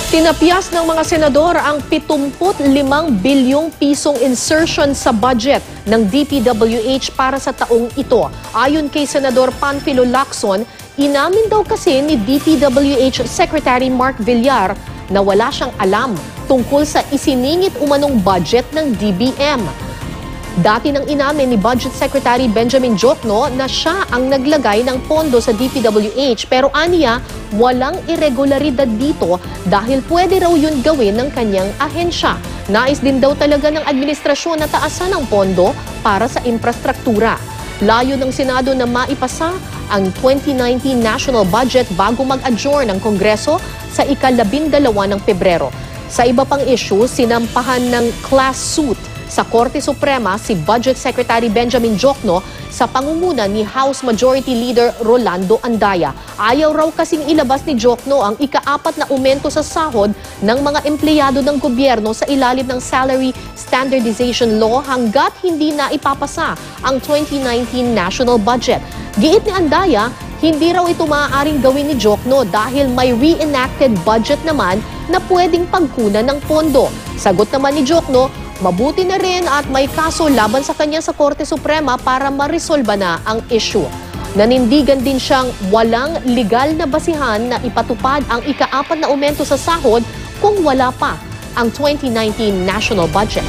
Tinapyas ng mga senador ang 75 bilyong pisong insertion sa budget ng DPWH para sa taong ito. Ayon kay Senador Panfilo Lacson, inamin daw kasi ni DPWH Secretary Mark Villar na wala siyang alam tungkol sa isiningit umanong budget ng DBM. Dati nang inamin ni Budget Secretary Benjamin Diokno na siya ang naglagay ng pondo sa DPWH, pero aniya walang irregularidad dito dahil pwede raw yun gawin ng kanyang ahensya. Nais din daw talaga ng administrasyon na taasan ang pondo para sa infrastruktura. Layo ng Senado na maipasa ang 2019 national budget bago mag-adjourn ng Kongreso sa ika-12 ng Pebrero. Sa iba pang issue, sinampahan ng class suit sa Korte Suprema si Budget Secretary Benjamin Diokno sa pangunguna ni House Majority Leader Rolando Andaya. Ayaw raw kasing ilabas ni Diokno ang ika-4 na aumento sa sahod ng mga empleyado ng gobyerno sa ilalim ng Salary Standardization Law hanggat hindi na ipapasa ang 2019 national budget. Giit ni Andaya, hindi raw ito maaaring gawin ni Diokno dahil may reenacted budget naman na pwedeng pagkunan ng pondo. Sagot naman ni Diokno, mabuti na rin at may kaso laban sa kanya sa Korte Suprema para maresolba na ang issue. Nanindigan din siyang walang legal na basihan na ipatupad ang ika-4 na aumento sa sahod kung wala pa ang 2019 national budget.